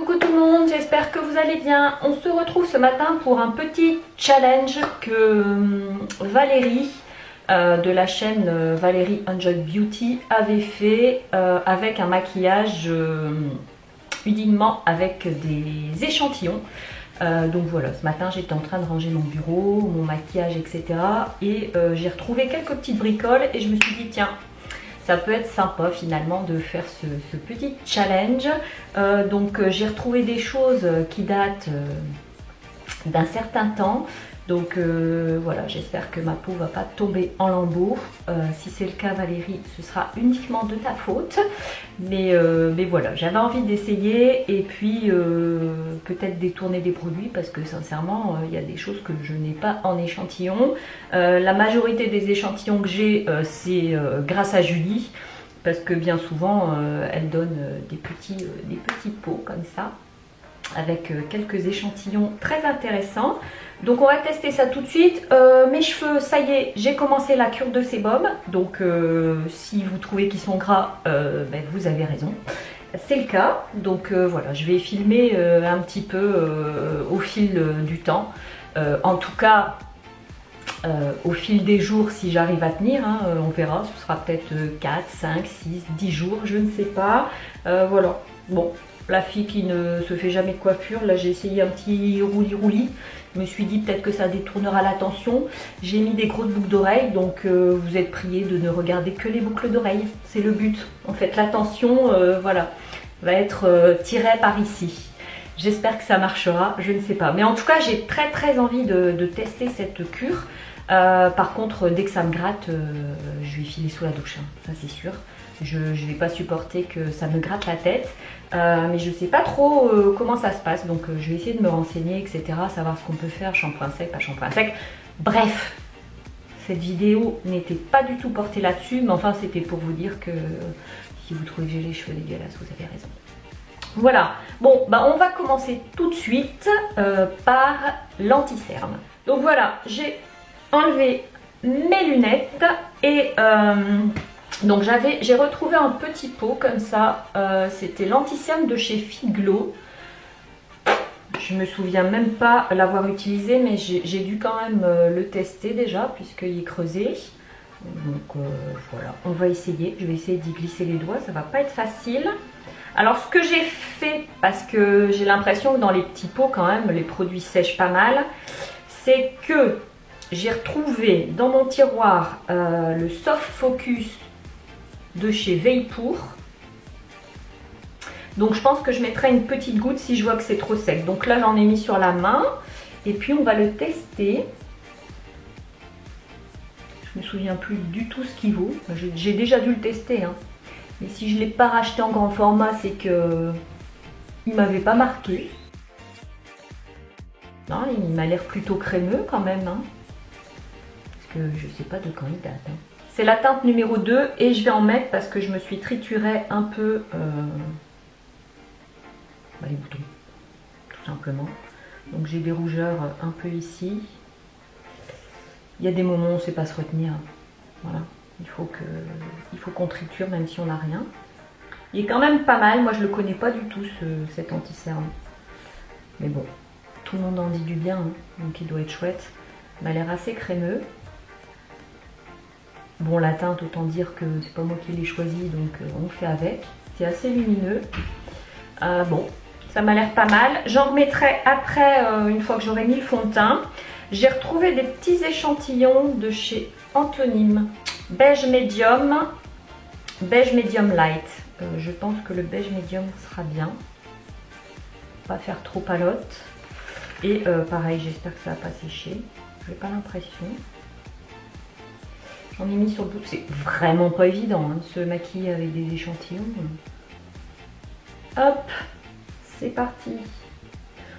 coucou tout le monde, j'espère que vous allez bien. On se retrouve ce matin pour un petit challenge que Valérie de la chaîne Valérie Enjoy Beauty avait fait avec un maquillage uniquement avec des échantillons. Donc voilà, ce matin j'étais en train de ranger mon bureau, mon maquillage, etc. Et j'ai retrouvé quelques petites bricoles et je me suis dit tiens, ça peut être sympa finalement de faire ce petit challenge. Donc j'ai retrouvé des choses qui datent d'un certain temps. Donc voilà, j'espère que ma peau va pas tomber en lambeaux. Si c'est le cas Valérie, ce sera uniquement de ta faute. Mais voilà, j'avais envie d'essayer et puis peut-être détourner des produits parce que sincèrement, il y a des choses que je n'ai pas en échantillon. La majorité des échantillons que j'ai, c'est grâce à Julie. Parce que bien souvent, elle donne des petits pots comme ça. Avec quelques échantillons très intéressants. Donc on va tester ça tout de suite. Mes cheveux, ça y est, j'ai commencé la cure de sébum. Donc si vous trouvez qu'ils sont gras, vous avez raison. C'est le cas. Donc voilà, je vais filmer un petit peu au fil du temps. En tout cas, au fil des jours, si j'arrive à tenir, hein, on verra. Ce sera peut-être 4, 5, 6, 10 jours, je ne sais pas. Voilà, bon. La fille qui ne se fait jamais de coiffure, là j'ai essayé un petit rouli-rouli. Je me suis dit peut-être que ça détournera l'attention. J'ai mis des grosses boucles d'oreilles, donc vous êtes priés de ne regarder que les boucles d'oreilles. C'est le but. En fait, l'attention, voilà, va être tirée par ici. J'espère que ça marchera, je ne sais pas. Mais en tout cas, j'ai très envie de tester cette cure. Par contre, dès que ça me gratte, je vais filer sous la douche, hein, ça c'est sûr. Je ne vais pas supporter que ça me gratte la tête. Mais je ne sais pas trop comment ça se passe. Donc je vais essayer de me renseigner, etc. Savoir ce qu'on peut faire, shampoing sec, pas shampoing sec. Bref, cette vidéo n'était pas du tout portée là-dessus. Mais enfin, c'était pour vous dire que si vous trouvez que j'ai les cheveux dégueulasses, vous avez raison. Voilà. Bon, on va commencer tout de suite par l'anti-cerne. Donc voilà, j'ai enlevé mes lunettes et donc j'ai retrouvé un petit pot comme ça, c'était l'anti-cerne de chez Figlo. Je me souviens même pas l'avoir utilisé, mais j'ai dû quand même le tester déjà puisqu'il est creusé. Donc voilà, on va essayer, je vais essayer d'y glisser les doigts, ça va pas être facile. Alors ce que j'ai fait, parce que j'ai l'impression que dans les petits pots quand même les produits sèchent pas mal, c'est que j'ai retrouvé dans mon tiroir le Soft Focus de chez Veipour. Donc je pense que je mettrai une petite goutte si je vois que c'est trop sec. Donc là j'en ai mis sur la main et puis on va le tester. Je me souviens plus du tout ce qu'il vaut. J'ai déjà dû le tester, hein. Mais si je ne l'ai pas racheté en grand format, c'est que il m'avait pas marqué. Non, il m'a l'air plutôt crémeux quand même, hein. Parce que je sais pas de quand il date, hein. C'est la teinte numéro 2 et je vais en mettre parce que je me suis trituré un peu les boutons, tout simplement. Donc j'ai des rougeurs un peu ici. Il y a des moments où on ne sait pas se retenir. Voilà, il faut qu'on triture même si on n'a rien. Il est quand même pas mal, moi je le connais pas du tout cet anti-cerne. Mais bon, tout le monde en dit du bien, hein, donc il doit être chouette. Il m'a l'air assez crémeux. Bon, la teinte, autant dire que c'est pas moi qui l'ai choisi, donc on fait avec. C'est assez lumineux. Bon, ça m'a l'air pas mal. J'en remettrai après, une fois que j'aurai mis le fond de teint. J'ai retrouvé des petits échantillons de chez Antonym. Beige médium light. Je pense que le beige médium sera bien. Pas faire trop palote. Et pareil, j'espère que ça va pas sécher. J'ai pas l'impression. J'en ai mis sur le bout, c'est vraiment pas évident hein, de se maquiller avec des échantillons. Hop, c'est parti.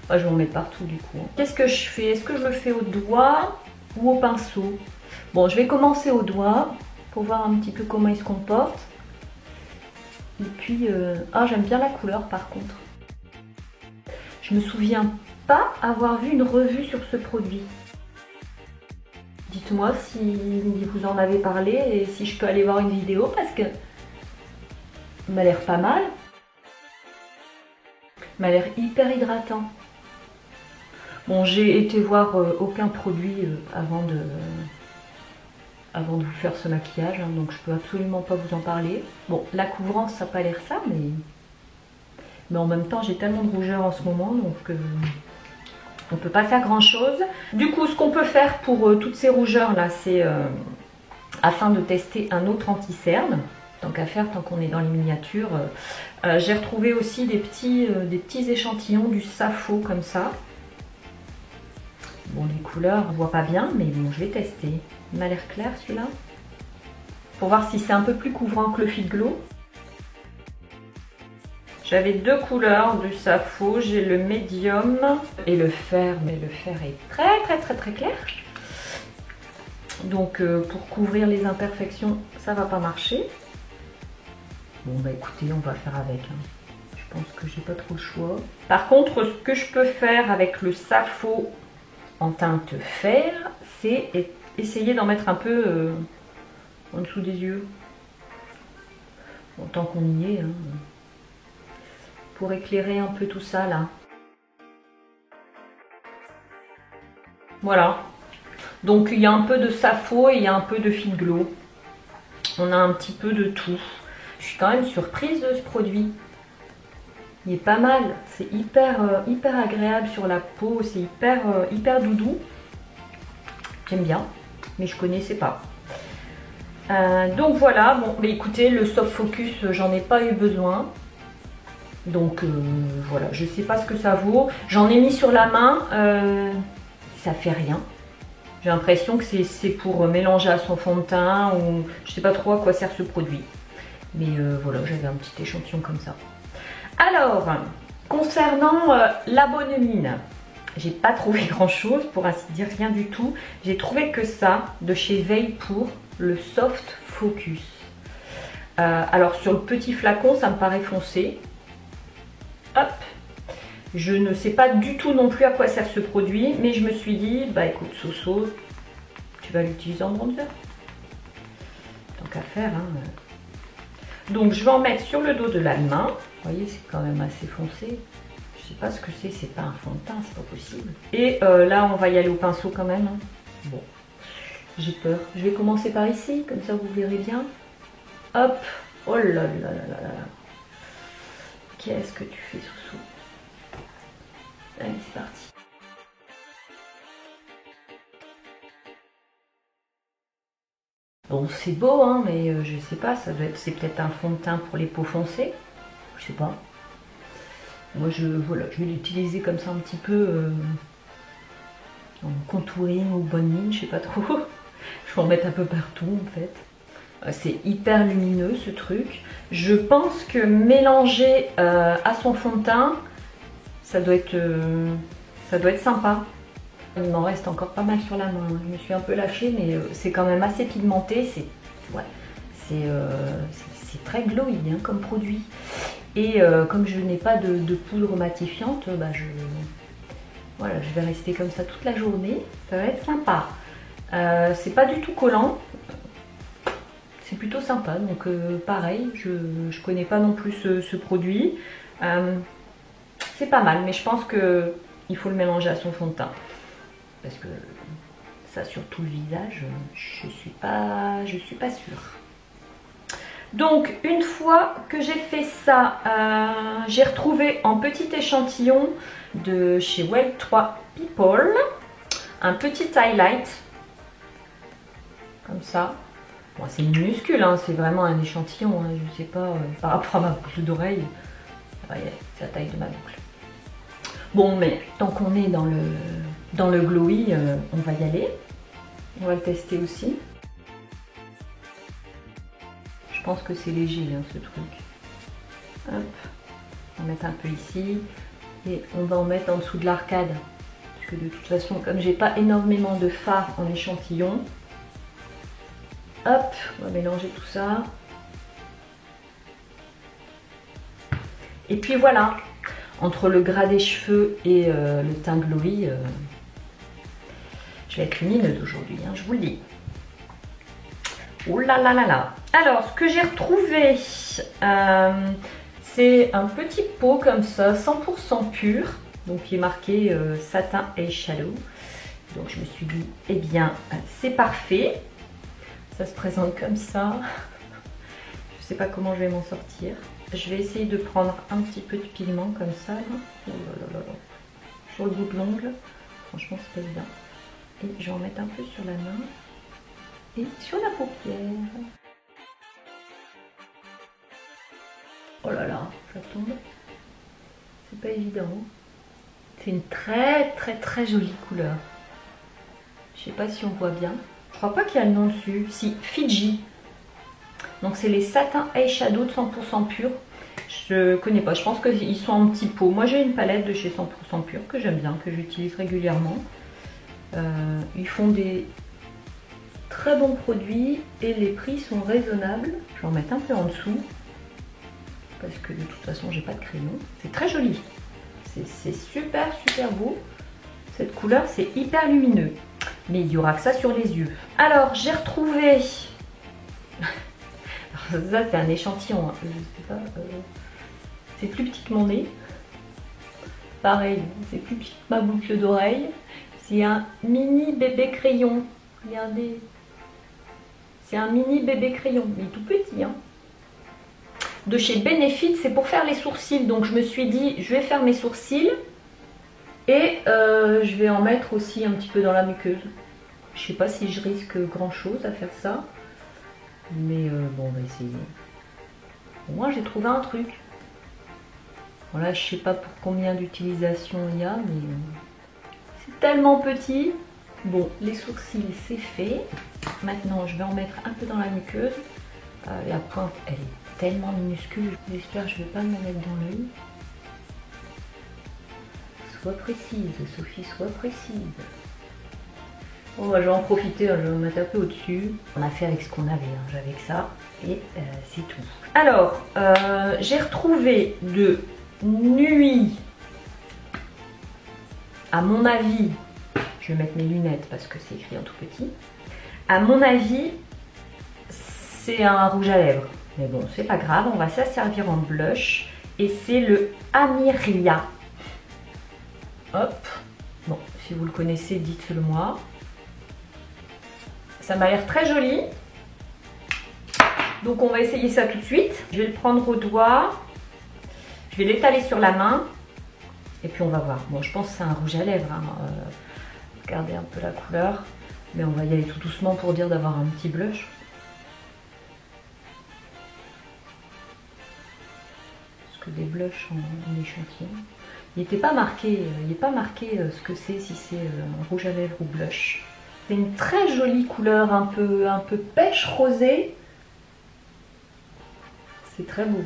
Je vais en mettre partout du coup. Qu'est-ce que je fais? Est-ce que je le fais au doigt ou au pinceau? Bon, je vais commencer au doigt pour voir un petit peu comment il se comporte. Et puis, j'aime bien la couleur par contre. Je me souviens pas avoir vu une revue sur ce produit. Dites-moi si vous en avez parlé et si je peux aller voir une vidéo parce que il m'a l'air pas mal. Il m'a l'air hyper hydratant. Bon, j'ai été voir aucun produit avant de vous faire ce maquillage, hein, donc je peux absolument pas vous en parler. Bon, la couvrance, ça n'a pas l'air ça, mais en même temps, j'ai tellement de rougeur en ce moment, donc on peut pas faire grand chose. Du coup, ce qu'on peut faire pour toutes ces rougeurs là, c'est afin de tester un autre anti-cerne, tant qu'à faire, tant qu'on est dans les miniatures. J'ai retrouvé aussi des petits échantillons du Safo comme ça. Bon, les couleurs, on voit pas bien, mais bon, je vais tester. Il m'a l'air clair celui-là. Pour voir si c'est un peu plus couvrant que le Fit Glow. J'avais deux couleurs du Safo. J'ai le médium et le fer, mais le fer est très clair. Donc pour couvrir les imperfections, ça va pas marcher. Bon bah écoutez, on va faire avec. Hein. Je pense que j'ai pas trop le choix. Par contre, ce que je peux faire avec le Safo en teinte fer, c'est essayer d'en mettre un peu en dessous des yeux. Bon, tant qu'on y est, hein, pour éclairer un peu tout ça là. Voilà. Donc il y a un peu de Safo et il y a un peu de Fit Glow. On a un petit peu de tout. Je suis quand même surprise de ce produit. Il est pas mal, c'est hyper agréable sur la peau, c'est hyper doudou. J'aime bien, mais je connaissais pas. Donc voilà, bon, mais écoutez, le soft focus, j'en ai pas eu besoin. Donc voilà, je sais pas ce que ça vaut. J'en ai mis sur la main, ça fait rien. J'ai l'impression que c'est pour mélanger à son fond de teint ou je sais pas trop à quoi sert ce produit. Mais voilà, j'avais un petit échantillon comme ça. Alors, concernant la bonne mine, j'ai pas trouvé grand chose, pour ainsi dire rien du tout. J'ai trouvé que ça, de chez Veil pour le Soft Focus. Alors sur le petit flacon, ça me paraît foncé. Hop. Je ne sais pas du tout non plus à quoi sert ce produit, mais je me suis dit, bah écoute Soso, tu vas l'utiliser en bronzer. Tant qu'à faire, hein. Donc je vais en mettre sur le dos de la main. Vous voyez, c'est quand même assez foncé. Je sais pas ce que c'est pas un fond de teint, c'est pas possible. Et là, on va y aller au pinceau quand même. Hein. Bon, j'ai peur. Je vais commencer par ici, comme ça vous verrez bien. Hop, oh là là là là là. Qu'est-ce que tu fais, Soso? Allez, c'est parti. Bon, c'est beau, hein, mais je sais pas, c'est peut-être un fond de teint pour les peaux foncées. Je sais pas. Moi, voilà, je vais l'utiliser comme ça un petit peu en contouring ou bonne mine, je sais pas trop. Je vais en mettre un peu partout, en fait. C'est hyper lumineux, ce truc. Je pense que mélanger à son fond de teint, ça doit être sympa. Il m'en reste encore pas mal sur la main. Je me suis un peu lâchée, mais c'est quand même assez pigmenté. C'est très glowy hein, comme produit. Et comme je n'ai pas de poudre matifiante, bah voilà, je vais rester comme ça toute la journée. Ça va être sympa. C'est pas du tout collant. C'est plutôt sympa. Donc pareil, je connais pas non plus ce produit. C'est pas mal, mais je pense qu'il faut le mélanger à son fond de teint. Parce que ça sur tout le visage, je suis pas sûre. Donc une fois que j'ai fait ça, j'ai retrouvé en petit échantillon de chez Well 3 People un petit highlight comme ça. Bon, c'est minuscule, hein, c'est vraiment un échantillon, hein, je sais pas, par rapport à ma boucle d'oreille, c'est la taille de ma boucle. Bon, mais tant qu'on est dans le glowy, on va y aller. On va le tester aussi. Je pense que c'est léger hein, ce truc. Hop. On va mettre un peu ici. Et on va en mettre en dessous de l'arcade. Parce que de toute façon, comme j'ai pas énormément de fard en échantillon. Hop, on va mélanger tout ça. Et puis voilà. Entre le gras des cheveux et le teint glowy, je vais être lumineuse aujourd'hui, hein, je vous le dis. Oh là là là là. Alors, ce que j'ai retrouvé, C'est un petit pot comme ça, 100% pur, donc qui est marqué Satin Eyeshadow. Donc je me suis dit, eh bien, c'est parfait. Ça se présente comme ça. Je sais pas comment je vais m'en sortir. Je vais essayer de prendre un petit peu de pigment comme ça. Là. Oh là là là. Sur le bout de l'ongle. Franchement, c'est pas évident. Et je vais en mettre un peu sur la main. Et sur la paupière. Oh là là, ça tombe. C'est pas évident. C'est une très jolie couleur. Je sais pas si on voit bien. Je crois pas qu'il y a le nom dessus. Si, Fiji. Donc c'est les Satin Eyeshadow de 100% pur. Je connais pas, je pense qu'ils sont en petit pot. Moi j'ai une palette de chez 100% pur que j'aime bien, que j'utilise régulièrement. Ils font des très bons produits et les prix sont raisonnables. Je vais en mettre un peu en dessous. Parce que de toute façon j'ai pas de crayon. C'est très joli. C'est super beau. Cette couleur c'est hyper lumineux. Mais il y aura que ça sur les yeux. Alors j'ai retrouvé... Alors, ça c'est un échantillon. Hein. Je sais pas. C'est plus petit que mon nez. Pareil, c'est plus petit que ma boucle d'oreille. C'est un mini bébé crayon. Regardez. C'est un mini bébé crayon. Mais tout petit. Hein. De chez Benefit, c'est pour faire les sourcils. Donc je me suis dit, je vais faire mes sourcils. Et je vais en mettre aussi un petit peu dans la muqueuse. Je sais pas si je risque grand chose à faire ça. Mais bon, on va essayer. Moi j'ai trouvé un truc. Voilà, je sais pas pour combien d'utilisations il y a, mais c'est tellement petit. Bon, les sourcils c'est fait. Maintenant je vais en mettre un peu dans la muqueuse. La pointe elle est tellement minuscule. J'espère que je vais pas me mettre dans l'œil. Sois précise, Sophie, sois précise. Bon, bah, je vais en profiter, je vais me mettre un peu au-dessus. On a fait avec ce qu'on avait, hein. J'avais que ça et c'est tout. Alors, j'ai retrouvé de nuit, à mon avis, je vais mettre mes lunettes parce que c'est écrit en tout petit. À mon avis, c'est un rouge à lèvres. Mais bon, c'est pas grave, on va s'en servir en blush. Et c'est le Amiria. Hop. Bon, si vous le connaissez, dites-le moi. Ça m'a l'air très joli. Donc on va essayer ça tout de suite. Je vais le prendre au doigt. Je vais l'étaler sur la main. Et puis on va voir. Bon, je pense que c'est un rouge à lèvres. Hein. Regardez un peu la couleur. Mais on va y aller tout doucement pour dire d'avoir un petit blush. Parce que des blushs en échantillon. Il n'était pas marqué, ce que c'est, si c'est un rouge à lèvres ou blush. C'est une très jolie couleur, un peu pêche rosée. C'est très beau.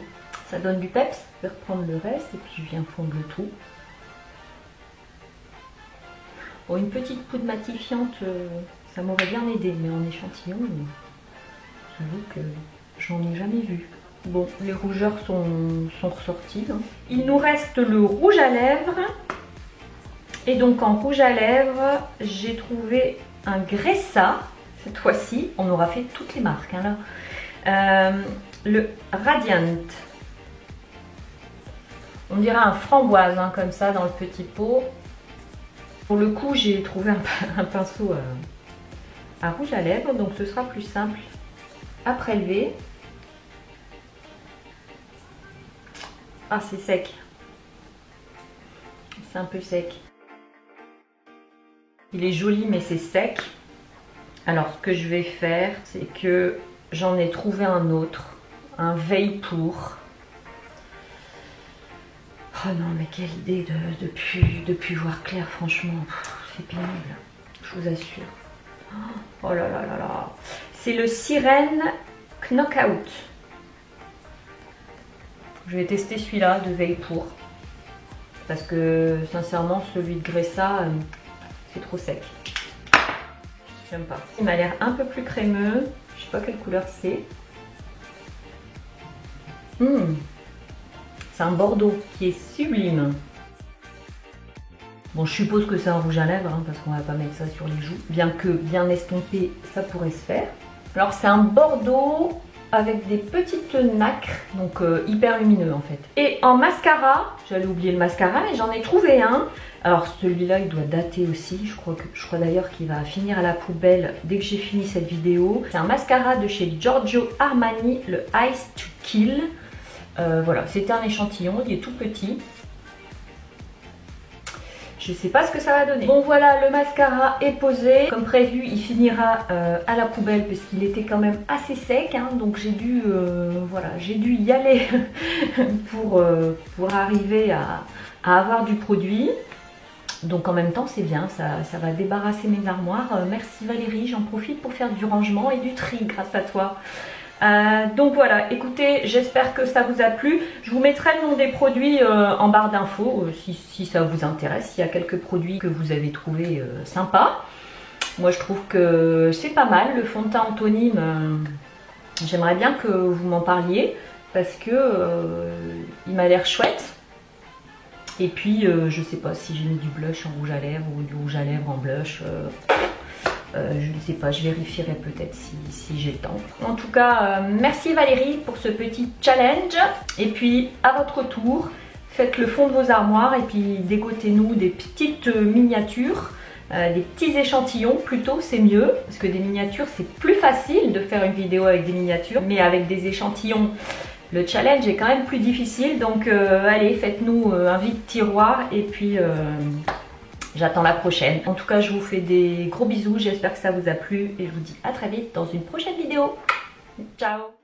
Ça donne du peps. Je vais reprendre le reste et puis je viens fondre le tout. Bon, une petite poudre matifiante, ça m'aurait bien aidé, mais en échantillon, j'avoue que j'en ai jamais vu. Bon, les rougeurs sont ressorties. Hein. Il nous reste le rouge à lèvres. Et donc en rouge à lèvres, j'ai trouvé un Gressa. Cette fois-ci, on aura fait toutes les marques. Hein, là. Le Radiant. On dirait un framboise, hein, comme ça, dans le petit pot. Pour le coup, j'ai trouvé un pinceau à rouge à lèvres. Donc ce sera plus simple à prélever. Ah, c'est sec. C'est un peu sec. Il est joli, mais c'est sec. Alors, ce que je vais faire, c'est que j'en ai trouvé un autre. Un veille pour. Oh non, mais quelle idée de plus voir clair, franchement. C'est pénible, je vous assure. Oh là là là là. C'est le Sirène Knockout. Je vais tester celui-là de veille pour. Parce que sincèrement, celui de Gressa, c'est trop sec. J'aime pas. Il m'a l'air un peu plus crémeux. Je sais pas quelle couleur c'est. C'est un bordeaux qui est sublime. Bon, je suppose que c'est un rouge à lèvres, hein, parce qu'on va pas mettre ça sur les joues. Bien que bien estompé, ça pourrait se faire. Alors c'est un bordeaux avec des petites nacres, donc hyper lumineux en fait. Et en mascara, j'allais oublier le mascara, mais j'en ai trouvé un. Alors celui-là il doit dater aussi, je crois d'ailleurs qu'il va finir à la poubelle dès que j'ai fini cette vidéo. C'est un mascara de chez Giorgio Armani, le Ice to Kill. Voilà, c'était un échantillon, il est tout petit. Je sais pas ce que ça va donner. Bon voilà, le mascara est posé. Comme prévu, il finira à la poubelle parce qu'il était quand même assez sec. Hein, donc j'ai dû, voilà, j'ai dû y aller pour arriver à avoir du produit. Donc en même temps c'est bien, ça va débarrasser mes armoires. Merci Valérie, j'en profite pour faire du rangement et du tri grâce à toi. Donc voilà, écoutez, j'espère que ça vous a plu. Je vous mettrai le nom des produits en barre d'infos si ça vous intéresse, s'il y a quelques produits que vous avez trouvé sympas. Moi je trouve que c'est pas mal, le fond de teint Antonyme, j'aimerais bien que vous m'en parliez parce que il m'a l'air chouette. Et puis je sais pas si j'ai mis du blush en rouge à lèvres ou du rouge à lèvres en blush. Je ne sais pas, je vérifierai peut-être si j'ai le temps. En tout cas, merci Valérie pour ce petit challenge. Et puis à votre tour, faites le fond de vos armoires et puis dégotez-nous des petites miniatures. Des petits échantillons plutôt, c'est mieux. Parce que des miniatures, c'est plus facile de faire une vidéo avec des miniatures. Mais avec des échantillons, le challenge est quand même plus difficile. Donc allez, faites-nous un vide tiroir et puis j'attends la prochaine. En tout cas, je vous fais des gros bisous. J'espère que ça vous a plu et je vous dis à très vite dans une prochaine vidéo. Ciao!